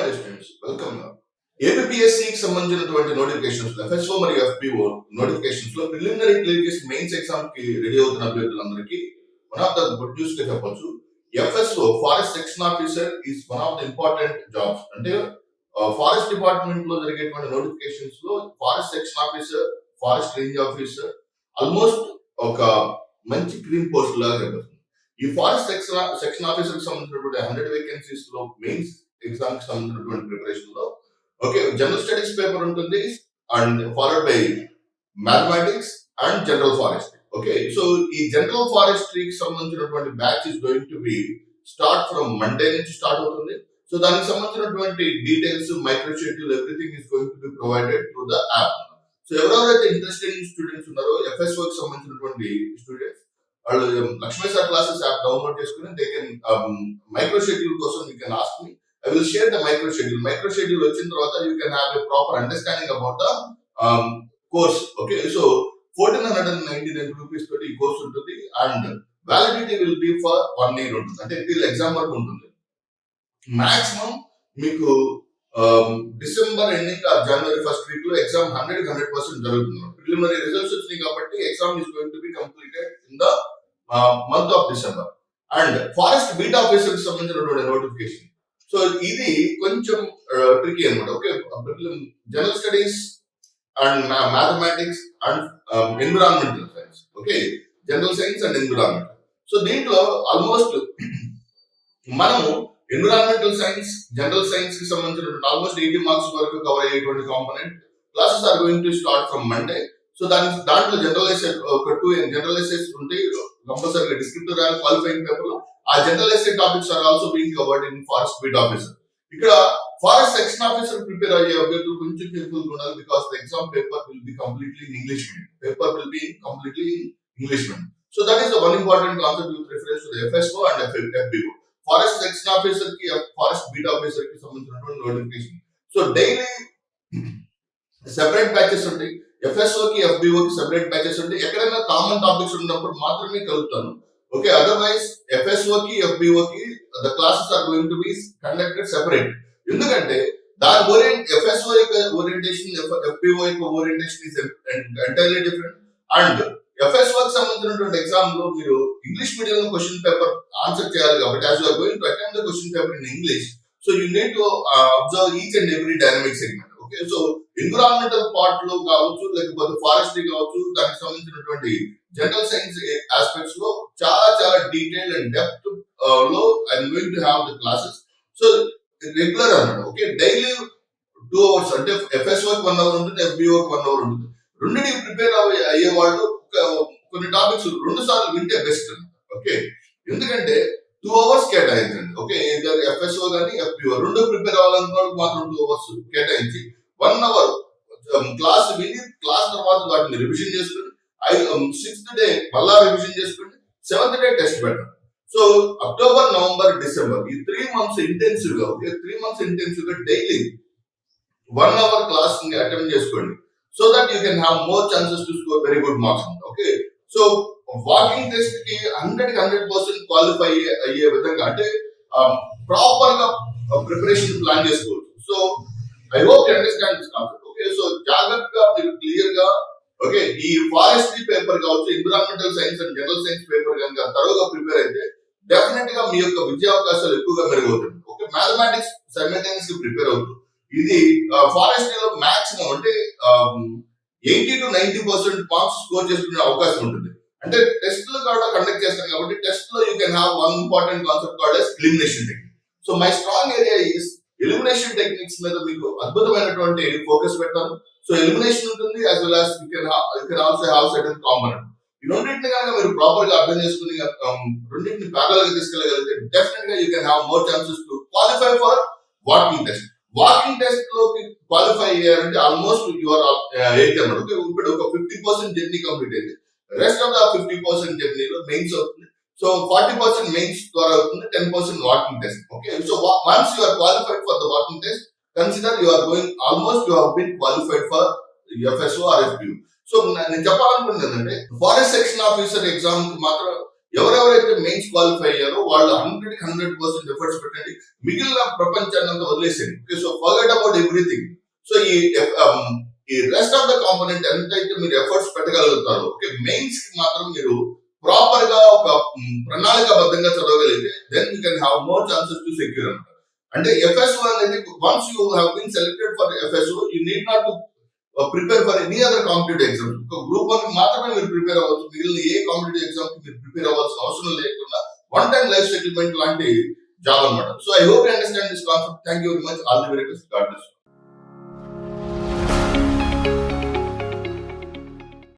My students welcome. ఏపీఎస్సికి సంబంధించినటువంటి notifications FSO మరియు ఎఫ్పిఓ నోటిఫికేషన్స్ లో ప్రిలిమినరీ క్లియర్ చేసి మెయిన్స్ ఎగ్జామ్ కి రెడీ అవుతున్న అభ్యర్థులందరికీ one of the good news గా చెప్పొచ్చు. FSO forest section officer is one of the important jobs. అంటే ఫారెస్ట్ డిపార్ట్మెంట్ లో జరిగేటువంటి నోటిఫికేషన్స్ లో forest section officer, forest range officer almost ఒక మంచి క్రీమ్ పోస్ట్ లాగా చెప్పచ్చు. ఈ ఫారెస్ట్ సెక్షన్ ఆఫీసర్ కి సంబంధించినటువంటి 100 వేకెన్సీస్ లో మెయిన్స్ ఎగ్జామ్ కి సంబంధించినటువంటి ప్రిపరేషన్ లో ఓకే జనరల్ స్టడీస్ పేపర్ ఉంటుంది and followed by mathematics and general forestry. Okay, so ఈ జనరల్ ఫారెస్ట్రీకి సంబంధించినటువంటి batch is going to B start from Monday నుంచి స్టార్ట్ అవుతుంది. సో దానికి సంబంధించినటువంటి details, micro schedule, everything is going to be provided through the app. So ఎవరెవరైతే interested students ఉన్నారో FSO కి సంబంధించినటువంటి స్టూడెంట్స్ వాళ్ళు Lakshmi sir classes app download చేసుకుని దే కెన్ మైక్రో షెడ్యూల్ కోసం you can ask me. I will share the micro schedule. Micro schedule వచ్చిన తర్వాత you can have a proper understanding about the course. Okay, so 1499 rupees తోటి ఈ course ఉంటుంది and validity will be for 1 year ఉంటుంది. అంటే till exam వరకు ఉంటుంది. Maximum మీకు December ending or January first week లో ఎగ్జామ్ 100% జరుగుతుంది. ప్రిలిమినరీ రిజల్ట్స్ వచ్చినాయి కాబట్టి exam is going to be completed in the month of December. And forest beat officer కి సంబంధించినటువంటి నోటిఫికేషన్. సో ఇది కొంచెం ట్రికీ అనమాట. Okay, general studies and mathematics and environmental science. Okay, general science and environmental. So దీంట్లో almost మనము environmental science, general science కి సంబంధించిన almost 80 marks వరకు కవర్ అయ్యేటువంటి component classes are going to start from Monday. So దాంట్లో general essay ఒక 2 general essays ఉంటాయి కంపల్సరీగా డిస్క్రిప్టివ్ ర్యాంక్ క్వాలిఫైయింగ్ పేపర్ లో. ఆ general essay topics are also being covered in forest beat officer. ఇక్కడ forest section officer prepare అయ్యే అభ్యర్థులు కొంచెం కేర్ఫుల్ ఉండాలి because the exam paper will be completely in English medium. Paper will be completely in English medium. So that is the one important concept with reference to the FSO and FBO. Forest section officer కి, forest beat officer కి సంబంధించినటువంటి notification. So daily separate batches ఉంటాయి. FSO కి, FBO కి separate batches ఉంటాయి. ఎక్కడైనా common topics ఉన్నప్పుడు మాత్రమే కలుపుతాను. ఓకే, అదర్వైజ్ ఎఫ్ఎస్ఓ కి, ఎఫ్బిఓ కి the classes are going to be conducted separate. ఎందుకంటే దాని ఎఫ్ఎస్ఓ యొక్క ఓరియంటేషన్, ఎఫ్బిఓ యొక్క orientation is entirely different. And FSO కి సంబంధించినటువంటి ఎగ్జామ్ లో మీరు ఇంగ్లీష్ మీడియం లో క్వశ్చన్ పేపర్ ఆన్సర్ చేయాలి కాబట్టి as you are going to attempt the question paper in English, so you need to observe each and every dynamic segment. Okay, so environmental part లో కావచ్చు, లేకపోతే forestry కావచ్చు, దానికి సంబంధించినటువంటి general science aspects లో చాలా చాలా డీటెయిల్ అండ్ డెప్త్ లో I'm going to have the classes. So regular అన్నమాట. ఓకే, డైలీ 2 hours అంటే ఎఫ్ఎస్ఓ కి 1 hour ఉంటుంది, ఎఫ్బిఓ కి 1 hour ఉంటుంది. రెండింటికి ప్రిపేర్ అయ్యే వాళ్ళు కొన్ని టాపిక్స్ 2 సార్లు వింటే బెస్ట్. ఓకే, ఎందుకంటే 2 hours కేటాయించండి. ఓకే, ఎఫ్ఎస్ఓ కానీ ఎఫ్బిఓ రెండు ప్రిపేర్ అవ్వాలనుకోవడం మాత్రం 2 hours కేటాయించి 1 hour క్లాస్ విని క్లాస్ తర్వాత వాటిని రివిజన్ చేసుకుని 6th డే మళ్ళా రివిజన్ చేసుకుని 7th డే టెస్ట్ పెట్టండి. సో అక్టోబర్, నవంబర్, డిసెంబర్ ఈ 3 months ఇంటెన్సివ్ గా, ఓకే 3 months ఇంటెన్సివ్ గా డైలీ 1 hour క్లాస్ ని అటెండ్ చేసుకోండి. So that you can have more chances to score very good marks. Okay, so walking test కి 100% qualify అయ్యే విధంగా అంటే ప్రాపర్ గా ప్రిపరేషన్ ప్లాన్ చేసుకోవచ్చు. So I hope you understand this concept. Okay, so జాగ్రత్తగా మీరు క్లియర్ గా ఓకే ఈ ఫారెస్ట్రీ పేపర్ కావచ్చు, environmental science and general science paper కనుక తరోగా ప్రిపేర్ అయితే డెఫినెట్ గా మీ యొక్క విద్యా అవకాశాలు ఎక్కువగా మెరుగవుతుంది. ఓకే, మ్యాథమెటిక్స్ సైమల్టేనియస్ గా ప్రిపేర్ అవుతుంది. ఇది ఫారెస్ట్రీలో మాక్సిమం అంటే 80 to 90% మార్క్స్ స్కోర్ చేసుకునే అవకాశం ఉంటుంది. అంటే టెస్ట్లు కూడా కండక్ట్ చేస్తాం కాబట్టి టెస్ట్ లో you can have one important concept called as elimination technique. So my strong area is elimination techniques మీద మీకు అద్భుతమైనటువంటి ఫోకస్ పెడతాను. సో ఎలిమినేషన్ ఉంటుంది as well as you can also have certain component. ఈ రెండింటిని కనుక మీరు ప్రాపర్ గా అర్థం చేసుకుని రెండింటిని ప్యారలల్ గా తీసుకెళ్ళగలిగితే డెఫినెట్ గా you can have more chances to qualify for walking test. Walking test లోకి క్వాలిఫై అయ్యారంటే ఆల్మోస్ట్ యువర్ ఎయిట్ అన్నమాట. ఓకే, ఇప్పుడు ఒక 50% జర్నీ కంప్లీట్ అయింది. రెస్ట్ ఆఫ్ ద 50% జర్నీలో మెయిన్స్ అవుతుంది. సో 40% మెయిన్స్ ద్వారా అవుతుంది, 10% walking test. Okay, so once you are qualified for the walking test, consider you are going almost you have been qualified for FSO or FBO. So నేను చెప్పాలనుకుంటుంది ఏంటంటే forest section officer exam కి మాత్రం ఎవరెవరైతే mains qualify అయ్యారో వాళ్ళు 100% efforts పెట్టండి. మిగిలిన ప్రపంచాన్ని అంతా వదిలేసేయండి. Okay, so forget about everything. So ఈ రెస్ట్ ఆఫ్ ద కాంపోనెంట్ ఎంతైతే మీరు ఎఫర్ట్స్ పెట్టగలుగుతారో, ఓకే, మెయిన్స్ కి మాత్రం మీరు ప్రాపర్ గా ఒక ప్రణాళికాబద్ధంగా చదవగలిగితే then you can have more chances to secure అనమాట. అంటే FSO అనేది once you have been selected for FSO, you need not to prepare for any other competitive exam. ఒక గ్రూప్ 1 మాత్రమే మీరు ప్రిపేర్ అవ్వచ్చు. మిగిలిన ఏ కాంపిటేటివ్ ఎగ్జామ్ కి మీరు ప్రిపేర్ అవ్వాల్సిన అవసరం లేకుండా వన్ టైం లైఫ్ సెటిల్మెంట్ లాంటి జాబ్ అనమాట. So I hope you understand this concept. Thank you very much. All the very best. God bless.